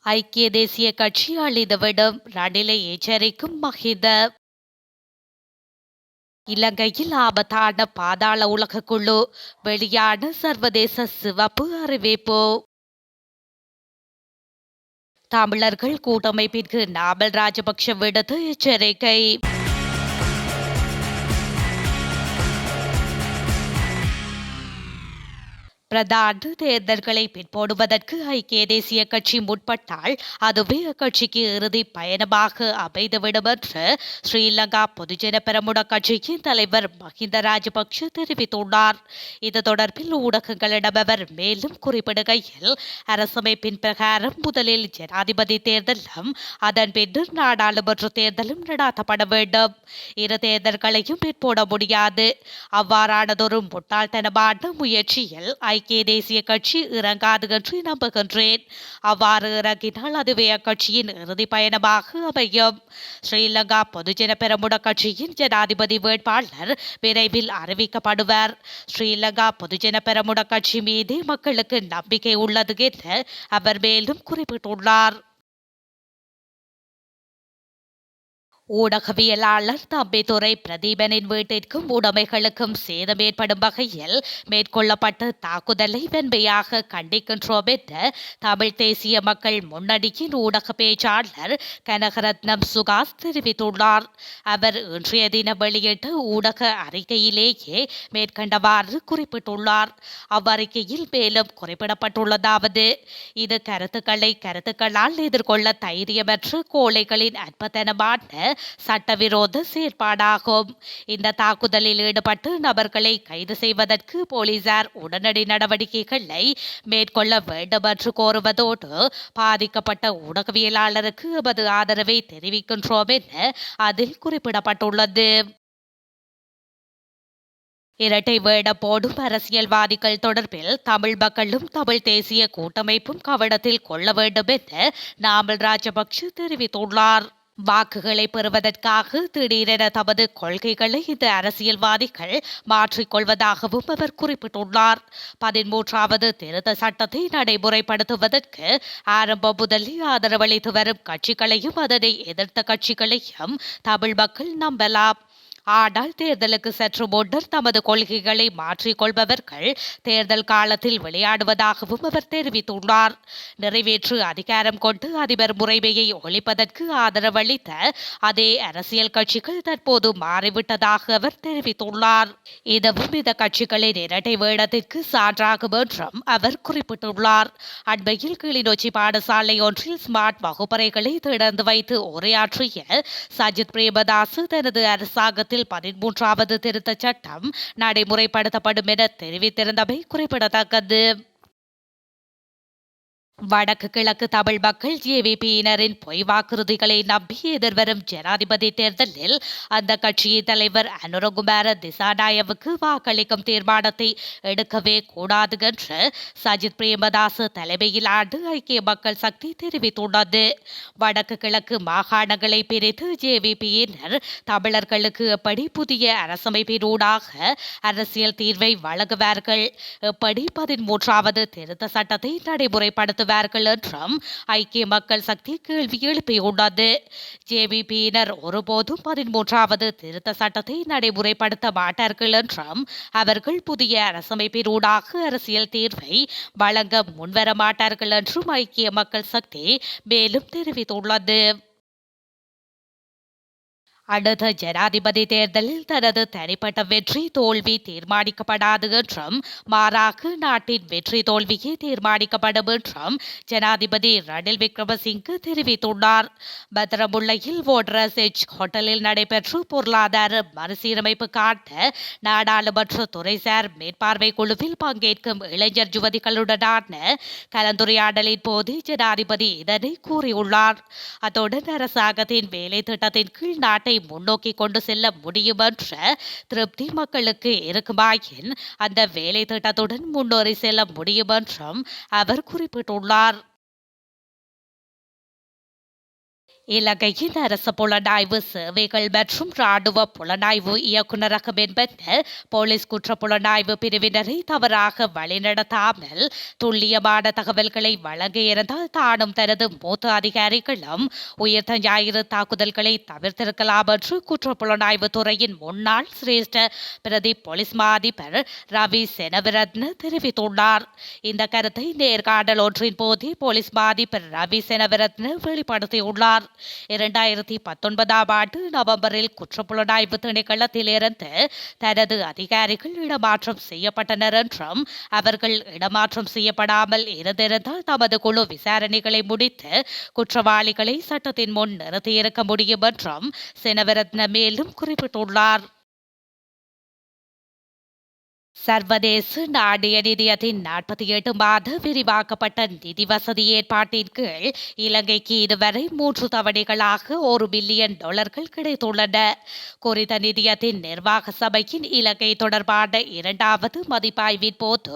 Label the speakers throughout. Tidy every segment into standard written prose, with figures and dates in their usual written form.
Speaker 1: ஐக்கிய தேசிய கட்சி அளித்துவிடும் ரணிலை எச்சரிக்கும் மஹிந்த. இலங்கையில் ஆபத்தான பாதாள உலக குழு வெளியான சர்வதேச சிவப்பு அறிவிப்பு. தமிழர்கள் கூட்டமைப்பிற்கு நாமல் ராஜபக்ஷ விடுத்த எச்சரிக்கை. பிரதான தேர்தல்களை பிற்போடுவதற்கு ஐக்கிய தேசிய கட்சி முற்பட்டால் அதுவே அக்கட்சிக்கு இறுதி பயணமாக அமைந்துவிடும் என்று ஸ்ரீலங்கா பொதுஜன பெரமுன கட்சியின் தலைவர் மஹிந்த ராஜபக்ஷ தெரிவித்துள்ளார். இது தொடர்பில் ஊடகங்களிடம் அவர் மேலும் குறிப்பிடுகையில், அரசமைப்பின் பிரகாரம் முதலில் ஜனாதிபதி தேர்தலும் அதன் பின்னர் நாடாளுமன்ற தேர்தலும் நடாத்தப்பட வேண்டும். இரு தேர்தல்களையும் பிற்போட முடியாது. அவ்வாறானதொரு முட்டாள்தனமான முயற்சியில் ஐக்கிய தேசிய கட்சி இறங்காது என்று நம்புகின்றேன். அவ்வாறு இறங்கினால் அதுவே அக்கட்சியின் இறுதி பயணமாக அமையும். ஸ்ரீலங்கா பொதுஜன பெரமுன கட்சியின் ஜனாதிபதி வேட்பாளர் விரைவில் அறிவிக்கப்படுவார். ஸ்ரீலங்கா பொதுஜன பெரமுன கட்சி மீது மக்களுக்கு நம்பிக்கை உள்ளது என்று அவர் மேலும் குறிப்பிட்டுள்ளார். ஊடகவியலாளர் தம்பிதுரை பிரதீபனின் வீட்டிற்கும் உடைமைகளுக்கும் சேதம் ஏற்படும் வகையில் மேற்கொள்ளப்பட்ட தாக்குதலை வெண்மையாக கண்டிக்கின்றோம் என்று தமிழ் தேசிய மக்கள் முன்னணியின் ஊடக பேச்சாளர் கனகரத்னம் சுகாஸ் தெரிவித்துள்ளார். அவர் இன்றைய தினம் வெளியிட்ட ஊடக அறிக்கையிலேயே மேற்கண்டவாறு குறிப்பிட்டுள்ளார். அவ்வறிக்கையில் மேலும் குறிப்பிடப்பட்டுள்ளதாவது, இது கருத்துக்களால் எதிர்கொள்ள தைரியமற்ற கோழைகளின் அற்பத்தனமான சட்டவிரோத செயற்பாடாகும். இந்த தாக்குதலில் ஈடுபட்டு நபர்களை கைது செய்வதற்கு போலீசார் உடனடி நடவடிக்கைகளை மேற்கொள்ள வேண்டும் என்று கோருவதோடு, பாதிக்கப்பட்ட ஊடகவியலாளருக்கு எமது ஆதரவை தெரிவிக்கின்றோம் என அதில் குறிப்பிடப்பட்டுள்ளது. இரட்டை வேடம் போடும் அரசியல்வாதிகள் தொடர்பில் தமிழ் மக்களும் தமிழ் தேசிய கூட்டமைப்பும் கவனத்தில் கொள்ள வேண்டும் என நாமல் ராஜபக்ஷ தெரிவித்துள்ளார். வாக்குகளை பெறுவதற்காக திடீரென தமது கொள்கைகளை இந்த அரசியல்வாதிகள் மாற்றிக்கொள்வதாகவும் அவர் குறிப்பிட்டுள்ளார். 13வது திருத்த சட்டத்தை நடைமுறைப்படுத்துவதற்கு ஆரம்பம் முதலே ஆதரவளித்து வரும் கட்சிகளையும் அதனை எதிர்த்த கட்சிகளையும் தமிழ் மக்கள் நம்பலாம். ஆனால் தேர்தலுக்கு சற்று முன்னர் தமது கொள்கைகளை மாற்றிக்கொள்பவர்கள் தேர்தல் காலத்தில் விளையாடுவதாகவும் அவர் தெரிவித்துள்ளார். நிறைவேற்று அதிகாரம் கொண்டு அதிபர் முறைமையை ஒழிப்பதற்கு ஆதரவளித்த அதே அரசியல் கட்சிகள் தற்போது மாறிவிட்டதாக அவர் தெரிவித்துள்ளார். இதுவும் இந்த கட்சிகளின் இரட்டை வேடத்திற்கு சான்றாகும் என்றும் அவர் குறிப்பிட்டுள்ளார். அண்மையில் கிளிநொச்சி பாடசாலை ஒன்றில் ஸ்மார்ட் வகுப்பறைகளை திறந்து வைத்து உரையாற்றிய சஜித் பிரேமதாசு தனது அரசாங்கத்தில் 13வது திருத்தச் சட்டம் நடைமுறைப்படுத்தப்படும் என தெரிவித்திருந்தமை குறிப்பிடத்தக்கது. வடக்கு கிழக்கு தமிழ் மக்கள் ஜேவிபியினரின் பொய் வாக்குறுதிகளை நம்பி எதிர்வரும் ஜனாதிபதி தேர்தலில் அந்த கட்சியின் தலைவர் அனுரகுமார திசாநாயவுக்கு வாக்களிக்கும் தீர்மானத்தை எடுக்கவே கூடாது என்று சஜித் பிரேமதாச தலைமையிலான ஐக்கிய மக்கள் சக்தி தெரிவித்துள்ளது. வடக்கு கிழக்கு மாகாணங்களை பிரித்து ஜேவிபியினர் தமிழர்களுக்கு எப்படி புதிய அரசமைப்பினூடாக அரசியல் தீர்வை வழங்குவார்கள், எப்படி 13வது திருத்த சட்டத்தை நடைமுறைப்படுத்த என்றும் ஐக்கிய மக்கள் சக்தி கேள்வி எழுப்பியுள்ளது. ஜேவிபியினர் ஒருபோதும் 13வது திருத்த சட்டத்தை நடைமுறைப்படுத்த மாட்டார்கள் என்றும் அவர்கள் புதிய அரசமைப்பினூடாக அரசியல் தீர்வை வழங்க முன்வர மாட்டார்கள் என்றும் ஐக்கிய மக்கள் சக்தி மேலும் தெரிவித்துள்ளது. அடுத்த ஜனாதிபதி தேர்தலில் தனது தனிப்பட்ட வெற்றி தோல்வி தீர்மானிக்கப்படாது என்றும் மாறாக நாட்டின் வெற்றி தோல்வியே தீர்மானிக்கப்படும் என்றும் ஜனாதிபதி ரணில் விக்ரமசிங்கே தெரிவித்துள்ளார். பத்திரமுல்லையில் வோட்ரஸ் எச் ஹோட்டலில் நடைபெற்ற பொருளாதார மறுசீரமைப்புக்கான நாடாளுமன்ற துறைசார் மேற்பார்வை குழுவில் பங்கேற்கும் இளைஞர் யுவதிகளுடனான கலந்துரையாடலின் போது ஜனாதிபதி இதனை கூறியுள்ளார். அத்துடன் அரசாங்கத்தின் வேலை திட்டத்தின் கீழ் நாட்டை முன்னோக்கி கொண்டு செல்ல முடியும் என்ற திருப்தி மக்களுக்கு இருக்குமாயின் அந்த வேலை திட்டத்துடன் முன்னேறி செல்ல முடியும் என்றும் அவர் குறிப்பிட்டுள்ளார். இலங்கையின் அரசு புலனாய்வு சேவைகள் மற்றும் ராணுவ புலனாய்வு இயக்குநரகம் என்பன போலீஸ் குற்ற புலனாய்வு பிரிவினரை தவறாக வழிநடத்தாமல் துல்லியமான தகவல்களை வழங்கியிருந்தால் தானும் தனது மூத்த அதிகாரிகளும் உயிர்த்த ஞாயிறு தாக்குதல்களை தவிர்த்திருக்கலாம் என்று குற்ற புலனாய்வு துறையின் முன்னாள் சிரேஷ்ட பிரதி போலீஸ் மா அதிபர் ரவி செனவிரத்ன தெரிவித்துள்ளார். இந்த கருத்தை நேர்காணல் ஒன்றின் போதே போலீஸ் மா அதிபர் ரவி செனவிரத்ன வெளிப்படுத்தியுள்ளார். 2019ஆம் ஆண்டு நவம்பரில் குற்றப்புலனாய்வு திணைக்களத்திலிருந்து தனது அதிகாரிகள் இடமாற்றம் செய்யப்பட்டனர் என்றும் அவர்கள் இடமாற்றம் செய்யப்படாமல் இருந்திருந்தால் தமது குழு விசாரணைகளை முடித்து குற்றவாளிகளை சட்டத்தின் முன் நிறுத்தியிருக்க முடியும் என்றும் செனவிரத்ன மேலும் குறிப்பிட்டுள்ளார். சர்வதேச நாணய நிதியத்தின் 48 மாத விரிவாக்கப்பட்ட நிதி வசதி ஏற்பாட்டின் கீழ் இலங்கைக்கு இதுவரை 3 தவணைகளாக $1 பில்லியன் கிடைத்துள்ளன. குறித்த நிதியத்தின் நிர்வாக சபையின் இலங்கை தொடர்பான இரண்டாவது மதிப்பாய்வின் போது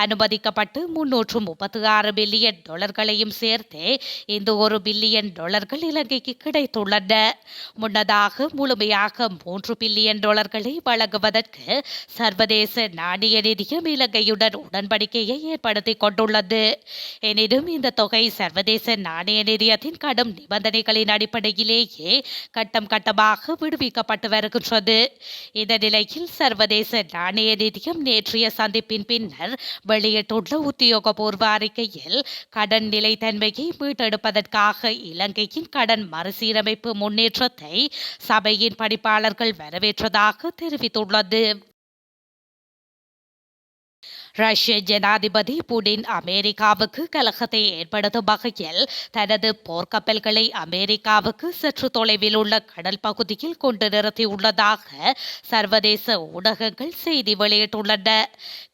Speaker 1: அனுமதிக்கப்பட்டு $336 பில்லியன் சேர்த்து இந்த $1 பில்லியன் இலங்கைக்கு கிடைத்துள்ளன. முன்னதாக முழுமையாக $3 பில்லியன் வழங்குவதற்கு சர்வதேச நாணய நிதியம் இலங்கையுடன் உடன்படிக்கையை ஏற்படுத்திக் கொண்டுள்ளது. எனினும் இந்த தொகை சர்வதேச நாணய நிதியத்தின் கடும் நிபந்தனைகளின் அடிப்படையிலேயே கட்டம் கட்டமாக விடுவிக்கப்பட்டு வருகின்றது. இந்த நிலையில் சர்வதேச நாணய நிதியம் நேற்றைய சந்திப்பின் பின்னர் வெளியிட்டுள்ள உத்தியோகபூர்வ அறிக்கையில் கடன் நிலைத்தன்மையை மீட்டெடுப்பதற்காக இலங்கையின் கடன் மறுசீரமைப்பு முன்னேற்றத்தை சபையின் பணிப்பாளர்கள் வரவேற்றதாக தெரிவித்துள்ளது. ரஷ்ய ஜனாதிபதி புடின் அமெரிக்காவுக்கு கலகத்தை ஏற்படுத்தும் வகையில் தனது போர்க்கப்பல்களை அமெரிக்காவுக்கு சற்று தொலைவில் உள்ள கடல் பகுதியில் கொண்டு நிறுத்தியுள்ளதாக சர்வதேச ஊடகங்கள் செய்தி வெளியிட்டுள்ளன.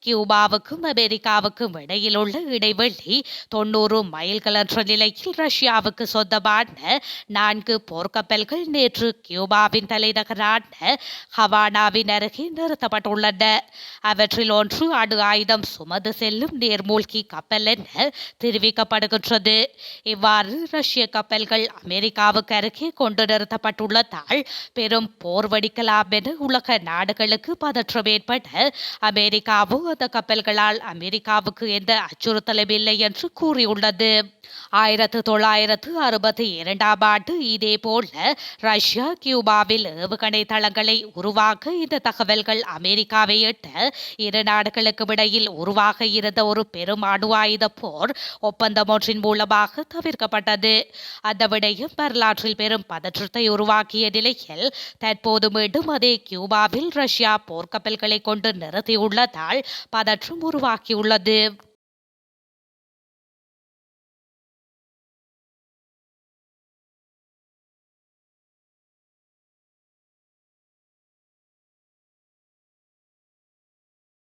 Speaker 1: கியூபாவுக்கும் அமெரிக்காவுக்கும் இடையில் உள்ள இடைவெளி 90 மைல்கள் என்ற நிலையில் ரஷ்யாவுக்கு சொந்தமான 4 போர்க்கப்பல்கள் நேற்று கியூபாவின் தலைநகரான ஹவானாவின் அருகே நிறுத்தப்பட்டுள்ளன. அவற்றில் ஒன்று அணு ஆயுதம் சுமந்து செல்லும் நீர்மூழ்கி கப்பல் என தெரிவிக்கப்படுகின்றது. இவ்வாறு ரஷ்ய கப்பல்கள் அமெரிக்காவுக்கு அருகே கொண்டு நிறுத்தப்பட்டுள்ளதால் பெரும் போர் வெடிக்கலாம் என உலக நாடுகளுக்கு பதற்றம் ஏற்பட அமெரிக்காவோ அந்த கப்பல்களால் அமெரிக்காவுக்கு எந்த அச்சுறுத்தலும் இல்லை என்று கூறியுள்ளது. 1962ஆம் ஆண்டு இதேபோல ரஷ்யா கியூபாவில் ஏவுகணை தளங்களை உருவாக்க இந்த தகவல்கள் அமெரிக்காவை எட்ட இரு நாடுகளுக்கும் இடையில் உருவாக இருந்த ஒரு பெரும் அணு ஆயுத போர் ஒப்பந்தம் ஒன்றின் மூலமாக தவிர்க்கப்பட்டது. அந்த விடயம் வரலாற்றில் பெரும் பதற்றத்தை உருவாக்கிய நிலையில் தற்போது மீண்டும் அதே கியூபாவில் ரஷ்யா போர்க்கப்பல்களை கொண்டு நிறுத்தியுள்ளதால் பதற்றம் உருவாக்கியுள்ளது.